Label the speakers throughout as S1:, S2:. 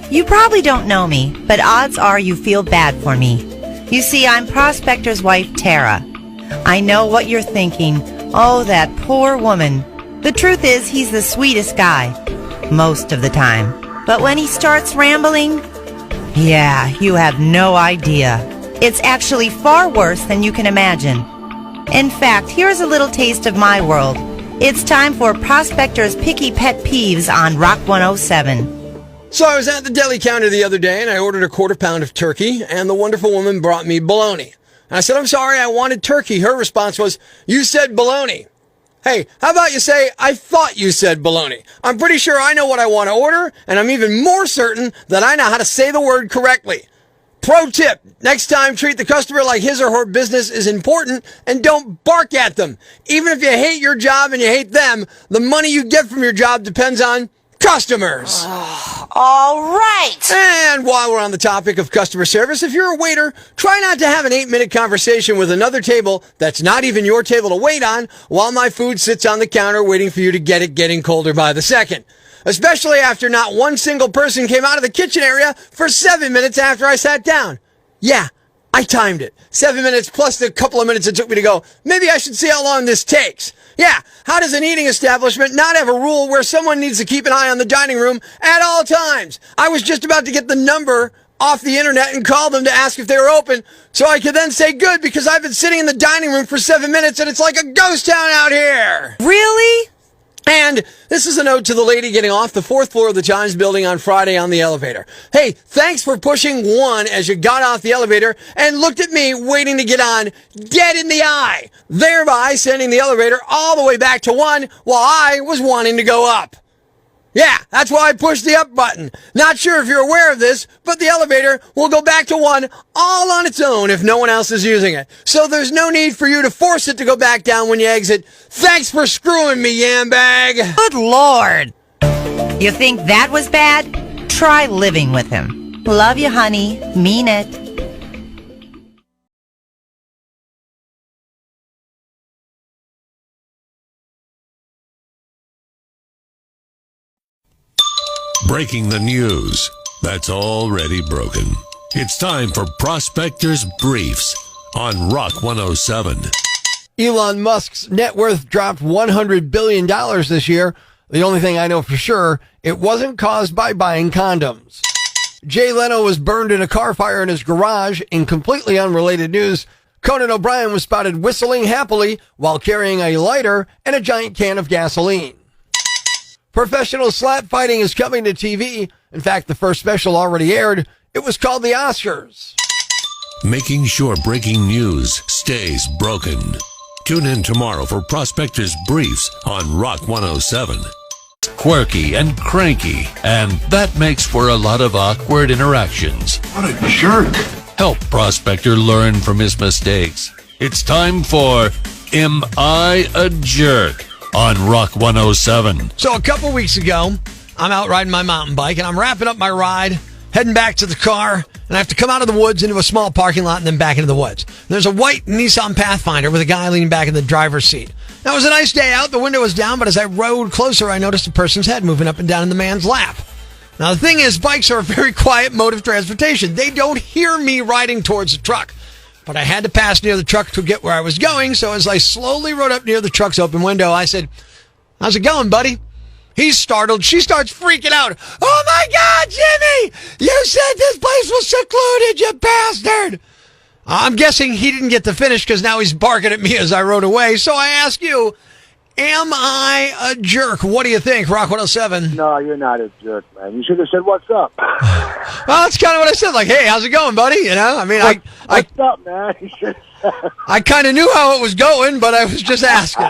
S1: You probably don't know me, but odds are you feel bad for me. You see, I'm Prospector's wife, Tara. I know what you're thinking. Oh, that poor woman. The truth is, he's the sweetest guy. Most of the time. But when he starts rambling, yeah, you have no idea. It's actually far worse than you can imagine. In fact, here's a little taste of my world. It's time for Prospector's Picky Pet Peeves on Rock 107.
S2: So I was at the deli counter the other day and I ordered a quarter pound of turkey and the wonderful woman brought me bologna. And I said, I'm sorry, I wanted turkey. Her response was, you said bologna. Hey, how about you say, I thought you said bologna. I'm pretty sure I know what I want to order and I'm even more certain that I know how to say the word correctly. Pro tip, next time treat the customer like his or her business is important and don't bark at them. Even if you hate your job and you hate them, the money you get from your job depends on customers.
S1: All right.
S2: And while we're on the topic of customer service, if you're a waiter, try not to have an 8-minute conversation with another table that's not even your table to wait on while my food sits on the counter waiting for you to get it getting colder by the second. Especially after not one single person came out of the kitchen area for 7 minutes after I sat down. Yeah, I timed it. 7 minutes plus the couple of minutes it took me to go, maybe I should see how long this takes. Yeah, how does an eating establishment not have a rule where someone needs to keep an eye on the dining room at all times? I was just about to get the number off the internet and call them to ask if they were open so I could then say good because I've been sitting in the dining room for 7 minutes and it's like a ghost town out here.
S1: Really?
S2: And this is a note to the lady getting off the 4th floor of the Times building on Friday on the elevator. Hey, thanks for pushing 1 as you got off the elevator and looked at me waiting to get on dead in the eye, thereby sending the elevator all the way back to 1 while I was wanting to go up. Yeah, that's why I pushed the up button. Not sure if you're aware of this, but the elevator will go back to 1 all on its own if no one else is using it. So there's no need for you to force it to go back down when you exit. Thanks for screwing me, yambag.
S1: Good Lord. You think that was bad? Try living with him. Love you, honey. Mean it.
S3: Breaking the news that's already broken. It's time for Prospector's Briefs on Rock 107.
S2: Elon Musk's net worth dropped $100 billion this year. The only thing I know for sure, it wasn't caused by buying condoms. Jay Leno was burned in a car fire in his garage. In completely unrelated news, Conan O'Brien was spotted whistling happily while carrying a lighter and a giant can of gasoline. Professional slap fighting is coming to TV. In fact, the first special already aired. It was called The Oscars.
S3: Making sure breaking news stays broken. Tune in tomorrow for Prospector's Briefs on Rock 107. Quirky and cranky, and that makes for a lot of awkward interactions.
S4: What a jerk.
S3: Help Prospector learn from his mistakes. It's time for Am I a Jerk? On Rock 107.
S2: So a couple weeks ago, I'm out riding my mountain bike and I'm wrapping up my ride, heading back to the car, and I have to come out of the woods into a small parking lot and then back into the woods. And there's a white Nissan Pathfinder with a guy leaning back in the driver's seat. Now, it was a nice day out. The window was down, but as I rode closer, I noticed a person's head moving up and down in the man's lap. Now, the thing is, bikes are a very quiet mode of transportation. They don't hear me riding towards the truck. But I had to pass near the truck to get where I was going, so as I slowly rode up near the truck's open window, I said, how's it going, buddy? He's startled. She starts freaking out. Oh, my God, Jimmy! You said this place was secluded, you bastard! I'm guessing he didn't get to finish because now he's barking at me as I rode away. So I ask you, am I a jerk? What do you think, Rock 107?
S4: No, you're not a jerk, man. You should have said, what's up?
S2: Well, that's kind of what I said. Like, hey, how's it going, buddy? You know, I mean,
S4: what's up, man? You should have said.
S2: I kind of knew how it was going, but I was just asking.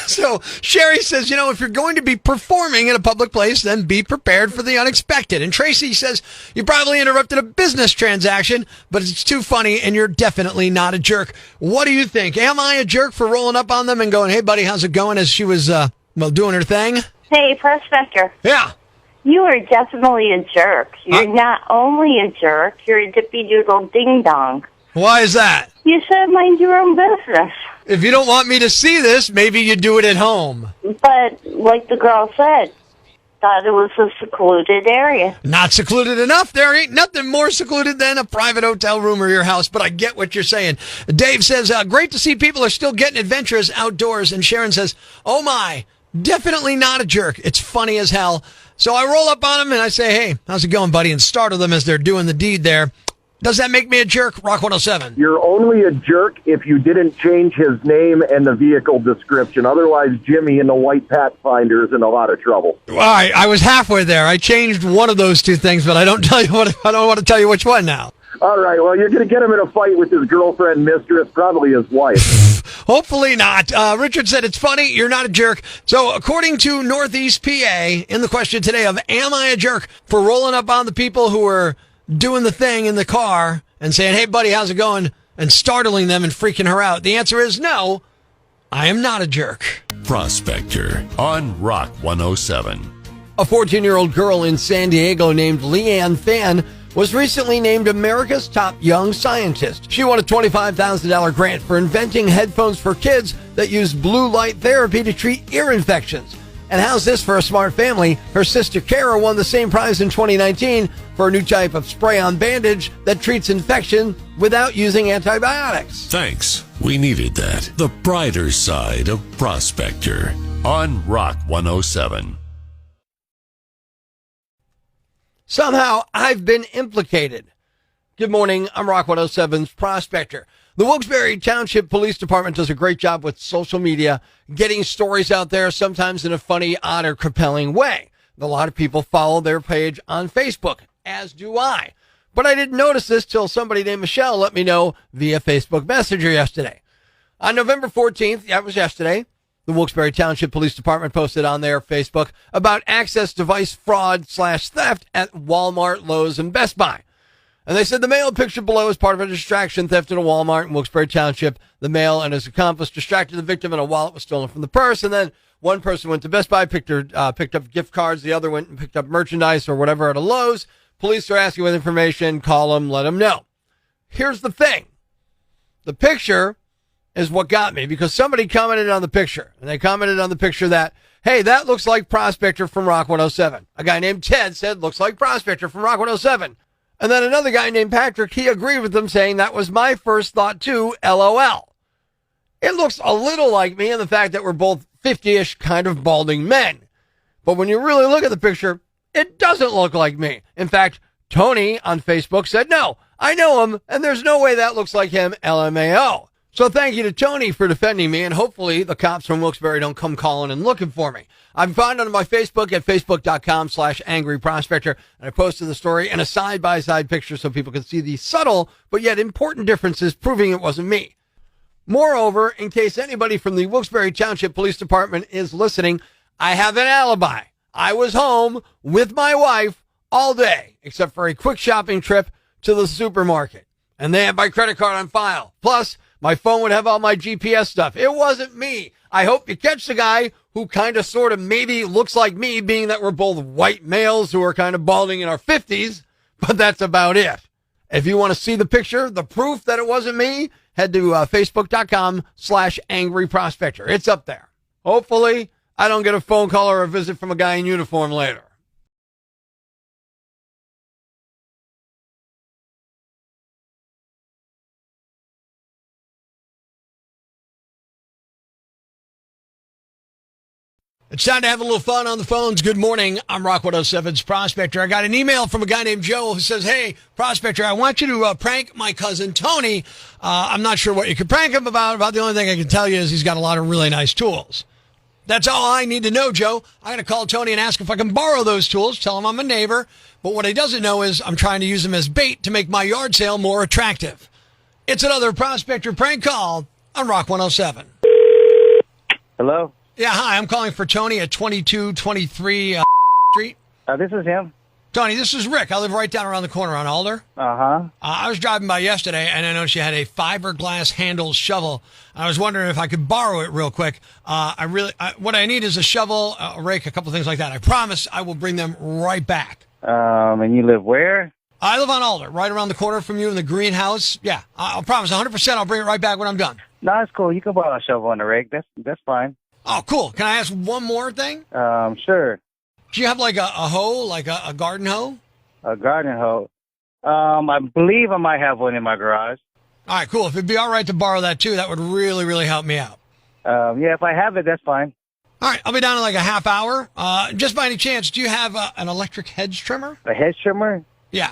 S2: So Sherry says, you know, if you're going to be performing in a public place, then be prepared for the unexpected. And Tracy says, you probably interrupted a business transaction, but it's too funny and you're definitely not a jerk. What do you think? Am I a jerk for rolling up on them and going, hey, buddy, how's it going? As she was, doing her thing?
S5: Hey, Prospector.
S2: Yeah.
S5: You are definitely a jerk. You're not only a jerk, you're a dippy-doodle ding-dong.
S2: Why is that?
S5: You said mind your own business.
S2: If you don't want me to see this, maybe you do it at home.
S5: But, like the girl said, thought it was a secluded area.
S2: Not secluded enough. There ain't nothing more secluded than a private hotel room or your house, but I get what you're saying. Dave says, great to see people are still getting adventurous outdoors. And Sharon says, oh my, definitely not a jerk. It's funny as hell. So I roll up on them and I say, hey, how's it going, buddy? And startle them as they're doing the deed there. Does that make me a jerk? Rock 107.
S4: You're only a jerk if you didn't change his name and the vehicle description. Otherwise, Jimmy in the white Pathfinder is in a lot of trouble.
S2: All right, I was halfway there. I changed one of those two things, but I don't want to tell you which one now.
S4: All right, well, you're going to get him in a fight with his girlfriend, mistress, probably his wife.
S2: Hopefully not. Richard said, it's funny, you're not a jerk. So according to Northeast PA, in the question today of, am I a jerk for rolling up on the people who are doing the thing in the car and saying, hey, buddy, how's it going? And startling them and freaking her out. The answer is no, I am not a jerk.
S3: Prospector on Rock 107.
S2: A 14-year-old girl in San Diego named Leanne Fan was recently named America's top young scientist. She won a $25,000 grant for inventing headphones for kids that use blue light therapy to treat ear infections. And how's this for a smart family? Her sister Kara won the same prize in 2019 for a new type of spray-on bandage that treats infection without using antibiotics.
S3: Thanks. We needed that. The brighter side of Prospector on Rock 107.
S2: Somehow, I've been implicated. Good morning, I'm Rock 107's Prospector. The Wilkes-Barre Township Police Department does a great job with social media, getting stories out there, sometimes in a funny, odd, or compelling way. A lot of people follow their page on Facebook, as do I. But I didn't notice this till somebody named Michelle let me know via Facebook Messenger yesterday. On November 14th, that was yesterday, the Wilkes-Barre Township Police Department posted on their Facebook about access device fraud/theft at Walmart, Lowe's, and Best Buy. And they said the male pictured below is part of a distraction theft at a Walmart in Wilkes-Barre Township. The male and his accomplice distracted the victim and a wallet was stolen from the purse. And then one person went to Best Buy, picked up gift cards. The other went and picked up merchandise or whatever at a Lowe's. Police are asking with information. Call them, let them know. Here's the thing. The picture is what got me because somebody commented on the picture. And they commented on the picture that, hey, that looks like Prospector from Rock 107. A guy named Ted said, looks like Prospector from Rock 107. And then another guy named Patrick, he agreed with them saying that was my first thought too, LOL. It looks a little like me in the fact that we're both 50-ish kind of balding men. But when you really look at the picture, it doesn't look like me. In fact, Tony on Facebook said, no, I know him, and there's no way that looks like him, LMAO. So thank you to Tony for defending me, and hopefully the cops from Wilkes-Barre don't come calling and looking for me. I'm found on my Facebook at facebook.com/angryprospector, and I posted the story and a side-by-side picture so people can see the subtle but yet important differences proving it wasn't me. Moreover, in case anybody from the Wilkes-Barre Township Police Department is listening, I have an alibi. I was home with my wife all day, except for a quick shopping trip to the supermarket. And they had my credit card on file. Plus, my phone would have all my GPS stuff. It wasn't me. I hope you catch the guy who kind of sort of maybe looks like me, being that we're both white males who are kind of balding in our 50s, but that's about it. If you want to see the picture, the proof that it wasn't me, head to facebook.com/angryprospector. It's up there. Hopefully, I don't get a phone call or a visit from a guy in uniform later. It's time to have a little fun on the phones. Good morning. I'm Rock 107's Prospector. I got an email from a guy named Joe who says, hey, Prospector, I want you to prank my cousin Tony. I'm not sure what you could prank him about. The only thing I can tell you is he's got a lot of really nice tools. That's all I need to know, Joe. I'm going to call Tony and ask if I can borrow those tools, tell him I'm a neighbor. But what he doesn't know is I'm trying to use them as bait to make my yard sale more attractive. It's another Prospector Prank Call on Rock 107.
S4: Hello?
S2: Yeah, hi. I'm calling for Tony at 2223 Street.
S4: This is him.
S2: Tony, this is Rick. I live right down around the corner on Alder. I was driving by yesterday, and I noticed you had a fiberglass handled shovel. I was wondering if I could borrow it real quick. What I need is a shovel, a rake, a couple things like that. I promise I will bring them right back.
S4: And you live where?
S2: I live on Alder, right around the corner from you in the greenhouse. Yeah, I'll promise 100% I'll bring it right back when I'm done.
S4: No, it's cool. You can borrow a shovel and a rake. That's fine.
S2: Oh, cool. Can I ask one more thing?
S4: Sure.
S2: Do you have like a hoe, like a garden hoe?
S6: A garden hoe. I believe I might have one in my garage.
S2: All right, cool. If it'd be all right to borrow that too, that would really, really help me out.
S6: Yeah, if I have it, that's fine.
S2: All right, I'll be down in like a half hour. Just by any chance, do you have an electric hedge trimmer?
S6: A hedge trimmer?
S2: Yeah.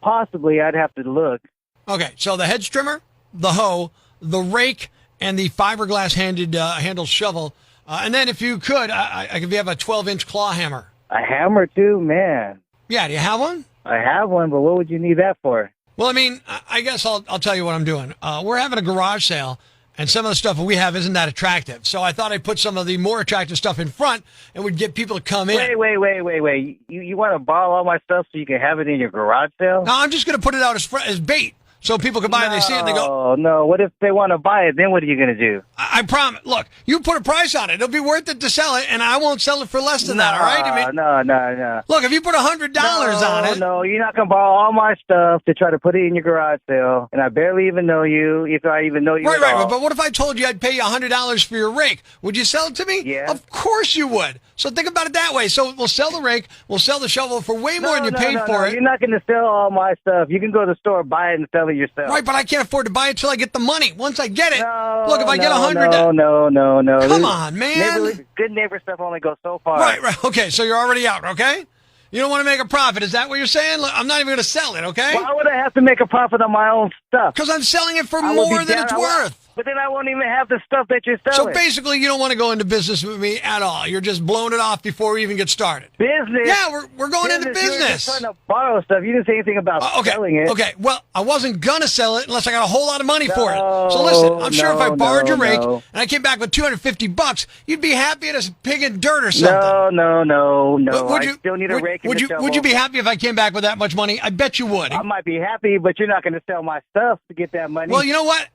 S6: Possibly. I'd have to look.
S2: Okay, so the hedge trimmer, the hoe, the rake, and the fiberglass handled shovel. And then if you could, if you have a 12-inch claw hammer.
S6: A hammer too? Man.
S2: Yeah, do you have one?
S6: I have one, but what would you need that for?
S2: Well, I mean, I guess I'll tell you what I'm doing. We're having a garage sale, and some of the stuff we have isn't that attractive. So I thought I'd put some of the more attractive stuff in front and would get people to come in.
S6: Wait. You want to borrow all my stuff so you can have it in your garage sale?
S2: No, I'm just going to put it out as bait. So people can buy it and they see it and they go,
S6: no. What if they want to buy it? Then what are you going to do?
S2: I promise. Look, you put a price on it. It'll be worth it to sell it, and I won't sell it for less than that, all right? I mean,
S6: no.
S2: Look, if you put $100 on it.
S6: No, you're not going to borrow all my stuff to try to put it in your garage sale. And I barely even know you, if I even know you at all.
S2: Right. But what if I told you I'd pay you $100 for your rake? Would you sell it to me?
S6: Yeah.
S2: Of course you would. So think about it that way. So we'll sell the rake, we'll sell the shovel for way more than you paid for it.
S6: You're not going to sell all my stuff. You can go to the store, buy it, and sell it yourself.
S2: Right, but I can't afford to buy it till I get the money. Once I get it, look, if I get
S6: $100. No.
S2: Come on, man.
S6: Good neighbor stuff only goes so far.
S2: Right. Okay, so you're already out, okay? You don't want to make a profit. Is that what you're saying? Look, I'm not even going to sell it, okay?
S6: Why would I have to make a profit on my own stuff?
S2: Because I'm selling it for more than it's worth.
S6: But then I won't even have the stuff that you're selling.
S2: So basically, you don't want to go into business with me at all. You're just blowing it off before we even get started.
S6: Business?
S2: Yeah, we're going into business.
S6: You were just trying to borrow stuff. You didn't say anything about selling it.
S2: Okay, well, I wasn't going to sell it unless I got a whole lot of money for it. So listen, I'm sure if I borrowed your rake and I came back with $250, you'd be happy at a pig in dirt or something.
S6: No. I still need a rake and a shovel.
S2: Would you be happy if I came back with that much money? I bet you would.
S6: I might be happy, but you're not going to sell my stuff to get that money.
S2: Well, you know what?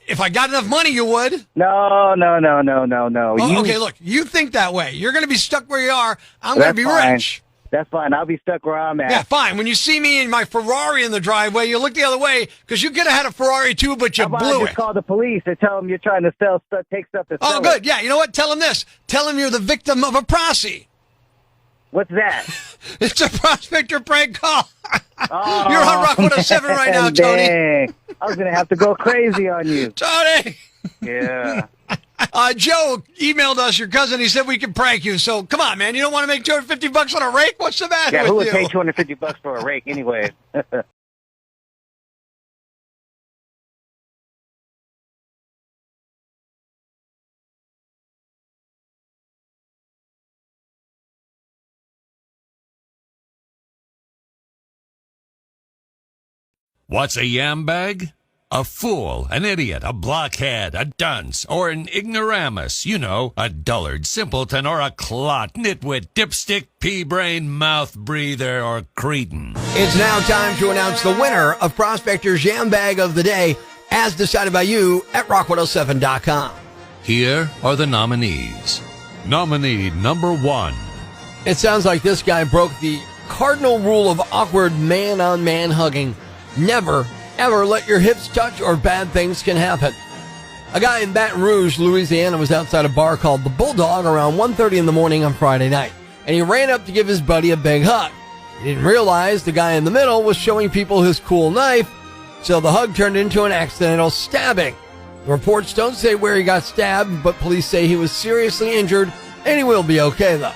S2: If I got enough money, you would.
S6: No.
S2: Okay, look, you think that way. You're going to be stuck where you are. I'm going to be rich.
S6: That's fine. I'll be stuck where I'm at.
S2: Yeah, fine. When you see me in my Ferrari in the driveway, you look the other way because you could have had a Ferrari too, but you blew it.
S6: Just call the police and tell them you're trying to sell stuff, take stuff to sell.
S2: Oh, good. Yeah, you know what? Tell them this. Tell them you're the victim of a prosie.
S6: What's that?
S2: It's a Prospector Prank Call. You're on Rock 107 right now, Tony.
S6: Dang. I was going to have to go crazy on you.
S2: Tony!
S6: Yeah.
S2: Joe emailed us, your cousin. He said we could prank you. So, come on, man. You don't want to make $250 on a rake? What's the matter with you?
S6: Yeah, who would pay $250 for a rake anyway?
S3: What's a yam bag? A fool, an idiot, a blockhead, a dunce, or an ignoramus. You know, a dullard, simpleton, or a clot, nitwit, dipstick, pea-brain, mouth breather, or cretin.
S2: It's now time to announce the winner of Prospector's Yam Bag of the Day, as decided by you at rock107.com.
S3: Here are the nominees. Nominee number 1.
S2: It sounds like this guy broke the cardinal rule of awkward man-on-man hugging. Never, ever let your hips touch or bad things can happen. A guy in Baton Rouge, Louisiana was outside a bar called The Bulldog around 1:30 in the morning on Friday night, and he ran up to give his buddy a big hug. He didn't realize the guy in the middle was showing people his cool knife, so the hug turned into an accidental stabbing. The reports don't say where he got stabbed, but police say he was seriously injured, and he will be okay though.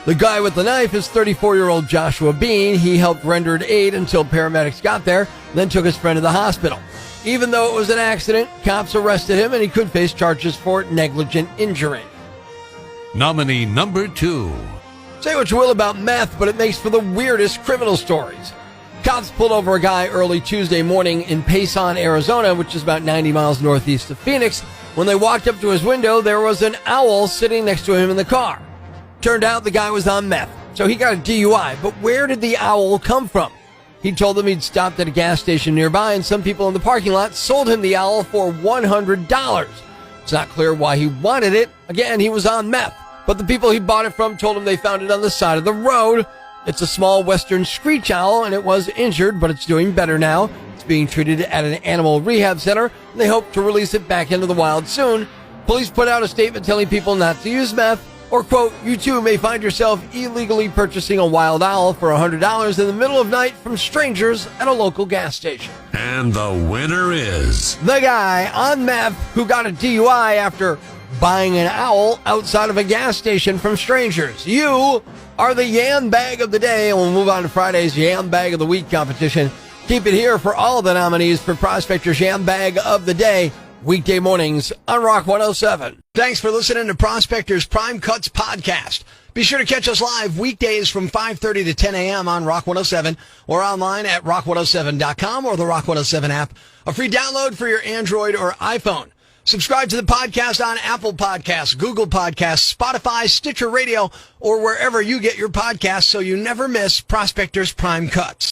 S2: The guy with the knife is 34-year-old Joshua Bean. He helped render aid until paramedics got there, then took his friend to the hospital. Even though it was an accident, cops arrested him and he could face charges for negligent injury.
S3: Nominee number 2.
S2: Say what you will about meth, but it makes for the weirdest criminal stories. Cops pulled over a guy early Tuesday morning in Payson, Arizona, which is about 90 miles northeast of Phoenix. When they walked up to his window, there was an owl sitting next to him in the car. Turned out the guy was on meth, so he got a DUI. But where did the owl come from? He told them he'd stopped at a gas station nearby, and some people in the parking lot sold him the owl for $100. It's not clear why he wanted it. Again, he was on meth. But the people he bought it from told him they found it on the side of the road. It's a small western screech owl, and it was injured, but it's doing better now. It's being treated at an animal rehab center, and they hope to release it back into the wild soon. Police put out a statement telling people not to use meth,
S7: Or, quote, you too may find yourself illegally purchasing a wild owl for $100 in the middle of night from strangers at a local gas station.
S3: And the winner is
S7: The guy on meth who got a DUI after buying an owl outside of a gas station from strangers. You are the Yam Bag of the Day, and we'll move on to Friday's Yam Bag of the Week competition. Keep it here for all the nominees for Prospector's Yam Bag of the Day, weekday mornings on Rock 107.
S2: Thanks for listening to Prospector's Prime Cuts podcast. Be sure to catch us live weekdays from 5:30 to 10 a.m. on Rock 107 or online at rock107.com or the Rock 107 app, a free download for your Android or iPhone. Subscribe to the podcast on Apple Podcasts, Google Podcasts, Spotify, Stitcher Radio, or wherever you get your podcasts so you never miss Prospector's Prime Cuts.